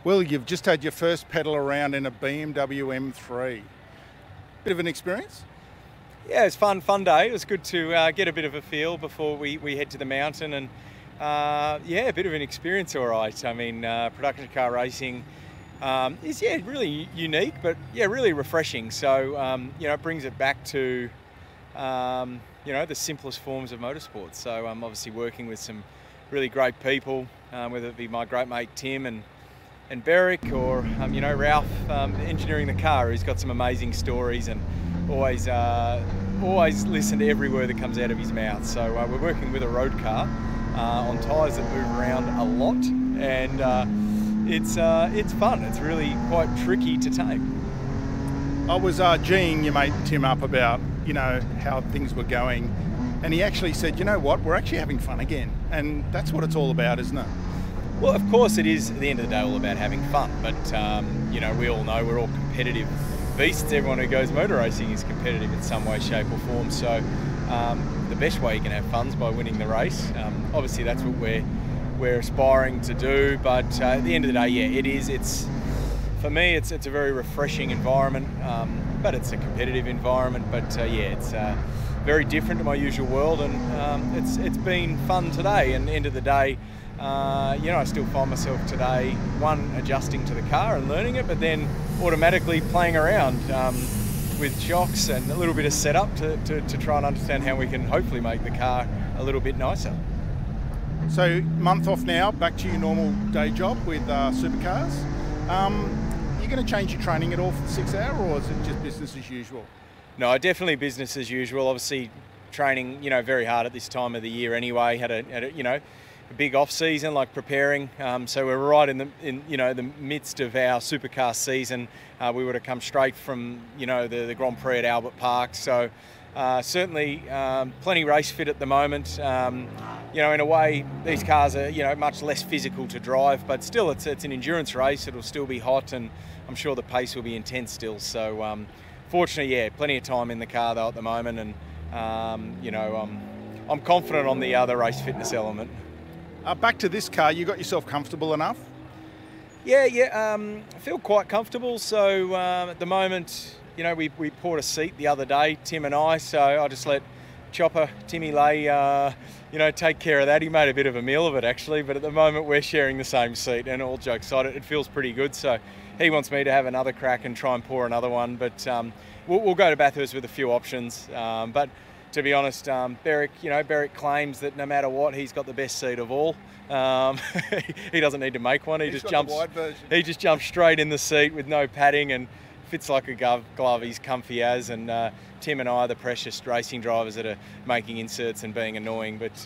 Well, you've just had your first pedal around in a BMW M3. Bit of an experience? Yeah, it's fun day. It was good to get a bit of a feel before we head to the mountain, and yeah, a bit of an experience, all right. I mean, production car racing is really unique, but really refreshing. So it brings it back to the simplest forms of motorsport. So I'm obviously working with some really great people, whether it be my great mate Tim and Beric, or Ralph engineering the car, who's got some amazing stories and always listen to every word that comes out of his mouth. So we're working with a road car on tyres that move around a lot, and it's fun. It's really quite tricky to tame. I was geeing your mate Tim up about how things were going, and he actually said, you know what, we're actually having fun again, and that's what it's all about, isn't it? Well, of course it is, at the end of the day, all about having fun, but we all know we're all competitive beasts. Everyone who goes motor racing is competitive in some way, shape or form, so the best way you can have fun is by winning the race. Obviously that's what we're aspiring to do, but at the end of the day, it's for me it's a very refreshing environment, but it's a competitive environment, but it's very different to my usual world, and it's been fun today. And at the end of the day, I still find myself today, one, adjusting to the car and learning it, but then automatically playing around with shocks and a little bit of setup to try and understand how we can hopefully make the car a little bit nicer. So, month off now, back to your normal day job with supercars. You going to change your training at all for the 6 hour, or is it just business as usual? No, definitely business as usual. Obviously training, very hard at this time of the year anyway. Had a big off season, like preparing. So we're right in the midst of our supercar season. We would have come straight from the Grand Prix at Albert Park. So certainly plenty race fit at the moment. In a way, these cars are much less physical to drive, but still it's an endurance race. It'll still be hot, and I'm sure the pace will be intense still. So fortunately, plenty of time in the car though at the moment, and I'm confident on the other race fitness element. Back to this car, you got yourself comfortable enough? I feel quite comfortable. So at the moment, we bought a seat the other day, Tim and I, so I just let Chopper, Timmy Leahey, take care of that. He made a bit of a meal of it actually, but at the moment we're sharing the same seat, and all jokes aside, it feels pretty good. So he wants me to have another crack and try and pour another one, but we'll go to Bathurst with a few options. But to be honest, Beric claims that no matter what, he's got the best seat of all. He doesn't need to make one. He just jumps straight in the seat with no padding and fits like a glove. He's comfy as, and Tim and I are the precious racing drivers that are making inserts and being annoying. But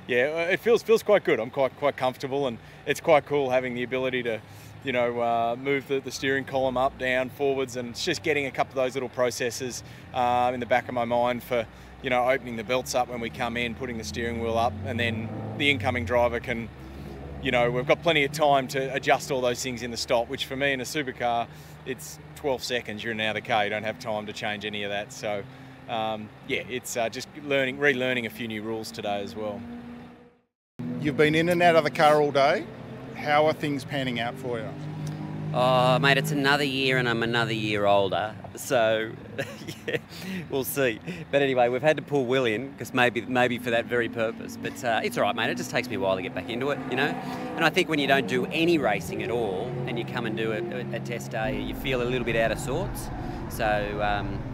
it feels quite good. I'm quite comfortable, and it's quite cool having the ability to move the steering column up, down, forwards, and it's just getting a couple of those little processes in the back of my mind for opening the belts up when we come in, putting the steering wheel up, and then the incoming driver can, we've got plenty of time to adjust all those things in the stop, which for me in a supercar, it's 12 seconds, you're in and out of the car, you don't have time to change any of that. So it's just relearning a few new rules today as well. You've been in and out of the car all day. How are things panning out for you? Oh, mate, it's another year and I'm another year older, so yeah, we'll see. But anyway, we've had to pull Will in, because maybe for that very purpose. But it's all right, mate. It just takes me a while to get back into it, And I think when you don't do any racing at all and you come and do a test day, you feel a little bit out of sorts. So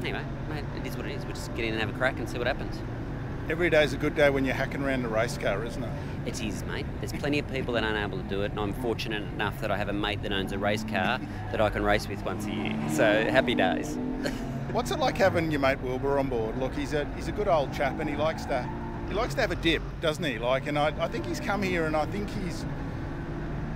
anyway, mate, it is what it is. We'll just get in and have a crack and see what happens. Every day's a good day when you're hacking around a race car, isn't it? It is, mate. There's plenty of people that aren't able to do it, and I'm fortunate enough that I have a mate that owns a race car that I can race with once a year. So happy days. What's it like having your mate Wilbur on board? Look, he's a good old chap, and he likes to have a dip, doesn't he? And I think he's come here, and I think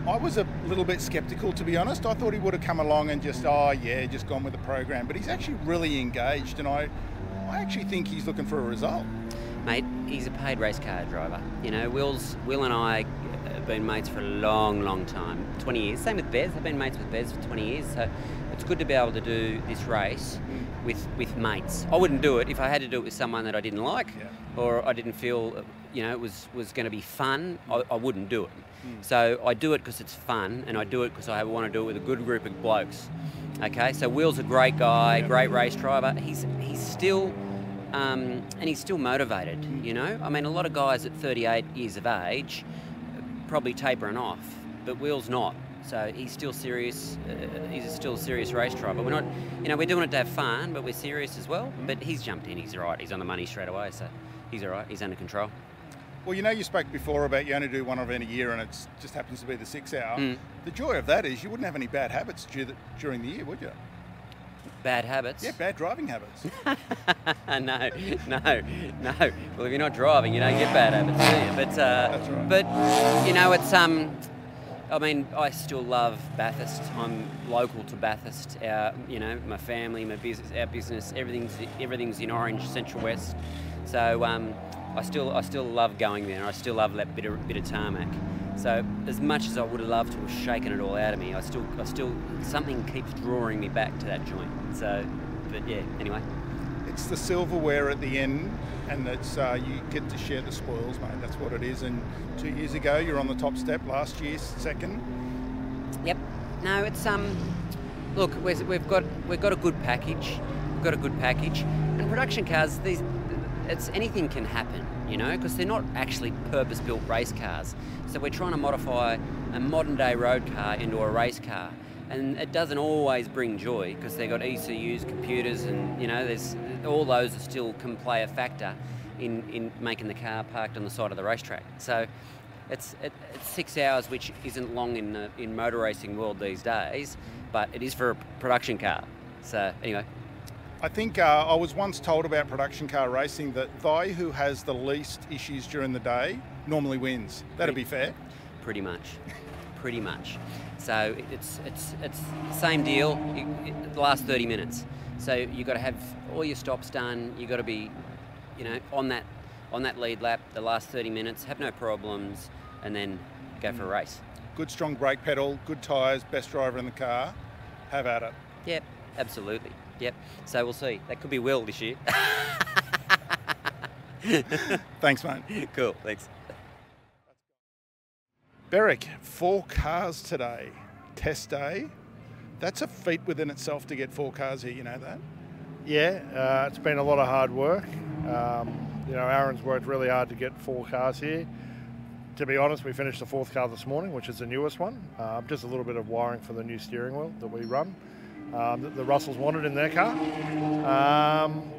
I was a little bit sceptical, to be honest. I thought he would have come along and just gone with the program, but he's actually really engaged, and I actually think he's looking for a result. Mate, he's a paid race car driver. Will and I have been mates for a long, long time, 20 years. Same with Bez. I've been mates with Bez for 20 years, so it's good to be able to do this race with mates. I wouldn't do it if I had to do it with someone that I didn't like, or I didn't feel you know, was going to be fun, I wouldn't do it. So I do it because it's fun, and I do it because I want to do it with a good group of blokes. Okay, so Will's a great guy, great race driver. He's still, and he's still motivated. You know, I mean, a lot of guys at 38 years of age probably tapering off, but Will's not. So he's still serious. He's still a serious race driver. We're not, you know, we're doing it to have fun, but we're serious as well. But he's jumped in. He's all right. He's on the money straight away. So he's all right. He's under control. Well, you know, you spoke before about you only do one of in a year, and it just happens to be the 6 hour. The joy of that is you wouldn't have any bad habits during the year, would you? Bad habits? Yeah, bad driving habits. No. Well, if you're not driving, you don't get bad habits, do you? But that's right. But you know, it's I mean, I still love Bathurst. I'm local to Bathurst. You know, my family, my business, our business, everything's in Orange, Central West. So I still love going there, and I still love that bit of tarmac. So as much as I would have loved to have shaken it all out of me, I still something keeps drawing me back to that joint. So, but yeah, anyway. It's the silverware at the end, and it's you get to share the spoils, mate. That's what it is. And 2 years ago, you're on the top step. Last year, second. Yep. No, it's look, we've got a good package. We've got a good package, and production cars. It's anything can happen, you know, because they're not actually purpose-built race cars. So we're trying to modify a modern-day road car into a race car, and it doesn't always bring joy because they've got ECUs, computers, and you know, there's all those that still can play a factor in making the car parked on the side of the racetrack. So it's 6 hours, which isn't long in motor racing world these days, but it is for a production car. So anyway. I think I was once told about production car racing that the who has the least issues during the day normally wins. That'd be fair. Pretty much. So it's same deal. The last 30 minutes. So you've got to have all your stops done. You've got to be, you know, on that lead lap. The last 30 minutes, have no problems, and then go for a race. Good strong brake pedal, good tyres, best driver in the car. Have at it. Yep, absolutely. Yep. So we'll see. That could be Will this year. Thanks, mate. Cool. Thanks. Beric, 4 cars today. Test day. That's a feat within itself to get 4 cars here. You know that? Yeah. It's been a lot of hard work. You know, Aaron's worked really hard to get 4 cars here. To be honest, we finished the 4th car this morning, which is the newest one. Just a little bit of wiring for the new steering wheel that we run. That the Russells wanted in their car.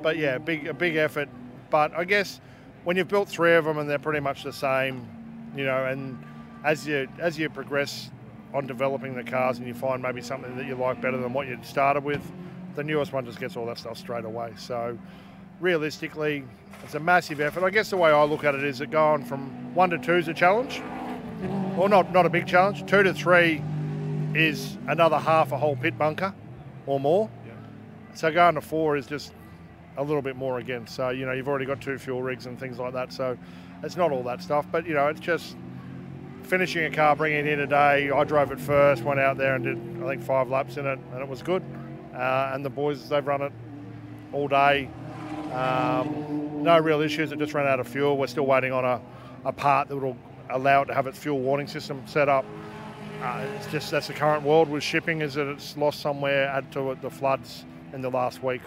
But yeah, a big effort. But I guess when you've built 3 of them and they're pretty much the same, you know, and as you progress on developing the cars and you find maybe something that you like better than what you started with, the newest one just gets all that stuff straight away. So realistically, it's a massive effort. I guess the way I look at it is that going from 1 to 2 is a challenge. Well, not a big challenge. 2 to 3 is another half a whole pit bunker or more. Yeah. So going to 4 is just a little bit more again. So, you know, you've already got 2 fuel rigs and things like that. So it's not all that stuff, but you know, it's just finishing a car, bringing it in today. I drove it first, went out there and did, I think, 5 laps in it, and it was good. And the boys, they've run it all day. No real issues. It just ran out of fuel. We're still waiting on a part that will allow it to have its fuel warning system set up. It's just, that's the current world with shipping, is that it's lost somewhere, add to it the floods in the last week.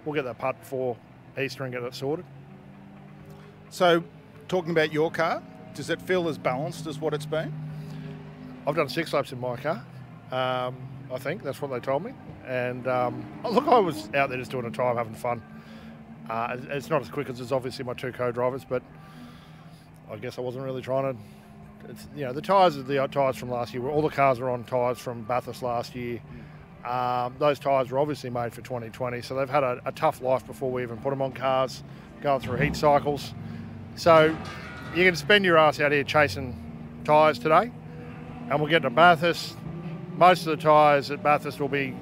We'll get that part before Easter and get it sorted. So, talking about your car, does it feel as balanced as what it's been? I've done 6 laps in my car. I think that's what they told me. And look, I was out there just doing a time, having fun. It's not as quick as obviously my 2 co-drivers, but I guess I wasn't really trying to. It's, you know, the tyres are the tyres from last year. All the cars are on tyres from Bathurst last year. Those tyres were obviously made for 2020, so they've had a tough life before we even put them on cars, going through heat cycles. So you can spend your ass out here chasing tyres today, and we'll get to Bathurst. Most of the tyres at Bathurst will be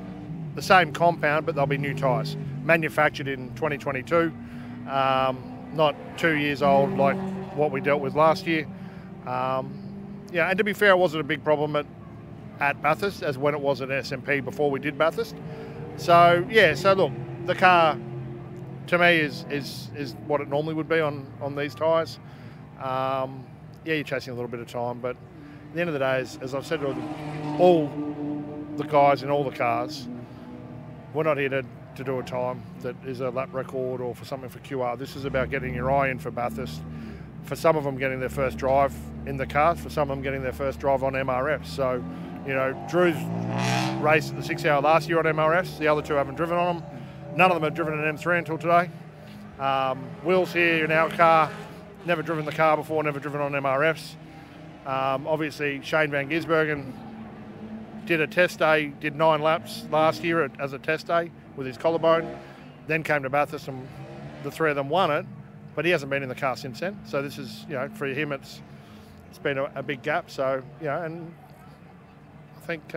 the same compound, but they'll be new tyres, manufactured in 2022, not 2 years old like what we dealt with last year. Yeah, and to be fair, it wasn't a big problem at Bathurst as when it was at SMP before we did Bathurst. So yeah, so look, the car to me is what it normally would be on these tyres. Yeah, you're chasing a little bit of time, but at the end of the day, as I've said to all the guys in all the cars, we're not here to do a time that is a lap record or for something for QR. This is about getting your eye in for Bathurst. For some of them getting their first drive in the cars, for some of them getting their first drive on MRFs. So, you know, Drew's raced the 6 hour last year on MRFs. The other two haven't driven on them. None of them have driven an M3 until today. Will's here in our car, never driven the car before, never driven on MRFs. Obviously, Shane Van Gisbergen did a test day, did 9 laps last year as a test day with his collarbone, then came to Bathurst and the three of them won it, but he hasn't been in the car since then. So this is, you know, for him it's been a big gap. So, you know, and I think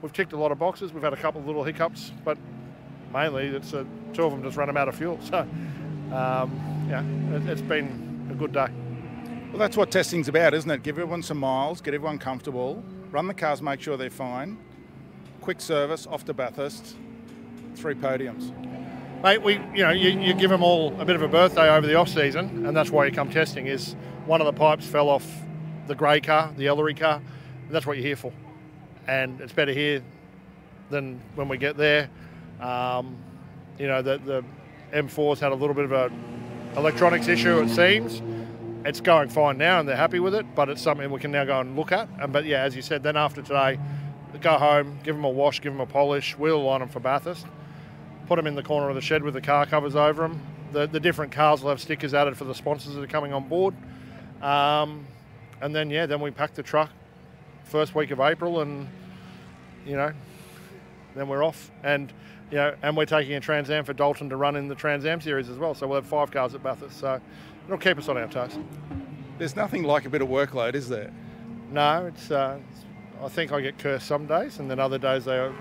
we've ticked a lot of boxes. We've had a couple of little hiccups, but mainly it's two of them just run them out of fuel. So, yeah, it's been a good day. Well, that's what testing's about, isn't it? Give everyone some miles, get everyone comfortable, run the cars, make sure they're fine, quick service, off to Bathurst, 3 podiums. Mate, you give them all a bit of a birthday over the off-season, and that's why you come testing, is one of the pipes fell off the grey car, the Ellery car, and that's what you're here for. And it's better here than when we get there. You know, the M4's had a little bit of a electronics issue, it seems. It's going fine now and they're happy with it, but it's something we can now go and look at. But yeah, as you said, then after today, go home, give them a wash, give them a polish, we'll line them for Bathurst, put them in the corner of the shed with the car covers over them. The different cars will have stickers added for the sponsors that are coming on board. And then, yeah, then we pack the truck first week of April and, you know, then we're off. And, you know, and we're taking a Trans Am for Dalton to run in the Trans Am series as well. So we'll have 5 cars at Bathurst. So it'll keep us on our toes. There's nothing like a bit of workload, is there? No, I think I get cursed some days, and then other days they're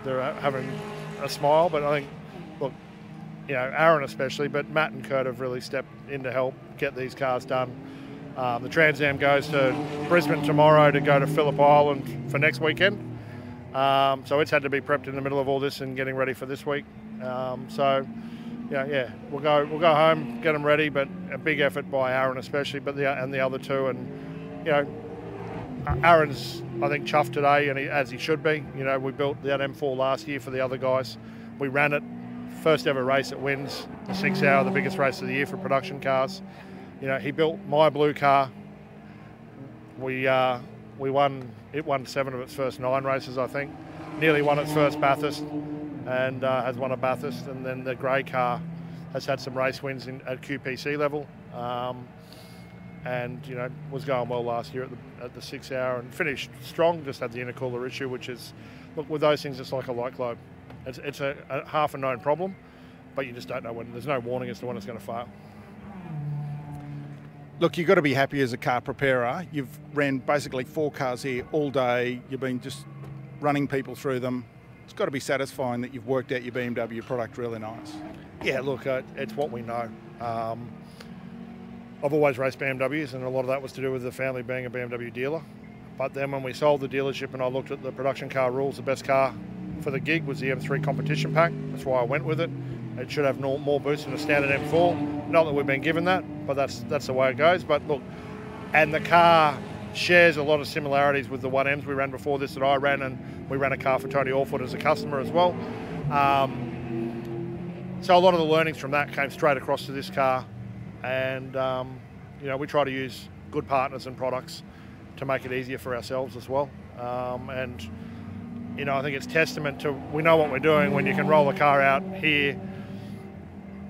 having a smile. But I think, look, you know, Aaron especially, but Matt and Kurt have really stepped in to help get these cars done. The Trans Am goes to Brisbane tomorrow to go to Phillip Island for next weekend. So it's had to be prepped in the middle of all this and getting ready for this week. So yeah, we'll go home, get them ready, but a big effort by Aaron especially, but the other two. And, you know, Aaron's, I think, chuffed today, and as he should be. You know, we built that M4 last year for the other guys. We ran it, first ever race at Wins, the 6 hour, the biggest race of the year for production cars. You know, he built my blue car. We won. It won 7 of its first 9 races, I think. Nearly won its first Bathurst, and has won a Bathurst. And then the grey car has had some race wins at QPC level, and, you know, was going well last year at the 6 hour and finished strong. Just had the intercooler issue, which is, look, with those things, it's like a light globe. It's a half a known problem, but you just don't know when. There's no warning as to when it's going to fail. Look, you've got to be happy as a car preparer. You've ran basically 4 cars here all day. You've been just running people through them. It's got to be satisfying that you've worked out your BMW product really nice. Yeah, look, it's what we know. I've always raced BMWs, and a lot of that was to do with the family being a BMW dealer. But then when we sold the dealership and I looked at the production car rules, the best car for the gig was the M3 competition pack. That's why I went with it. It should have more boost than a standard M4. Not that we've been given that, but that's the way it goes. But look, and the car shares a lot of similarities with the 1Ms we ran before this that I ran, and we ran a car for Tony Orford as a customer as well. So a lot of the learnings from that came straight across to this car, and you know, we try to use good partners and products to make it easier for ourselves as well. And you know, I think it's testament to we know what we're doing when you can roll a car out here.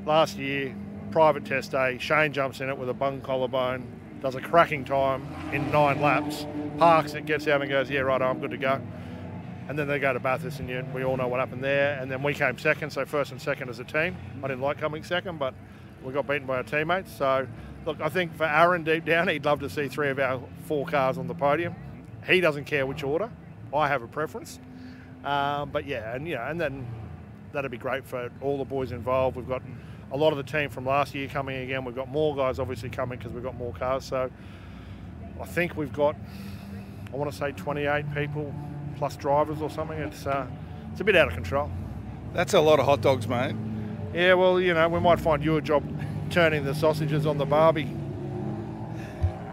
Last year, private test day, Shane jumps in it with a bung collarbone, does a cracking time in 9 laps, parks it, gets out and goes, yeah, right, I'm good to go. And then they go to Bathurst, and we all know what happened there. And then we came second, so first and second as a team. I didn't like coming second, but we got beaten by our teammates. So, look, I think for Aaron deep down, he'd love to see 3 of our 4 cars on the podium. He doesn't care which order. I have a preference. But yeah, and, you know, and then that'd be great for all the boys involved. We've got a lot of the team from last year coming again. We've got more guys obviously coming because we've got more cars. So I think we've got, I want to say 28 people plus drivers or something. It's a bit out of control. That's a lot of hot dogs, mate. Yeah, well, you know, we might find you a job turning the sausages on the barbie.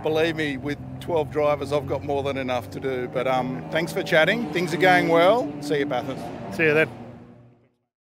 believe me, with 12 drivers, I've got more than enough to do. But thanks for chatting. Things are going well. See you, Bathurst. See you then.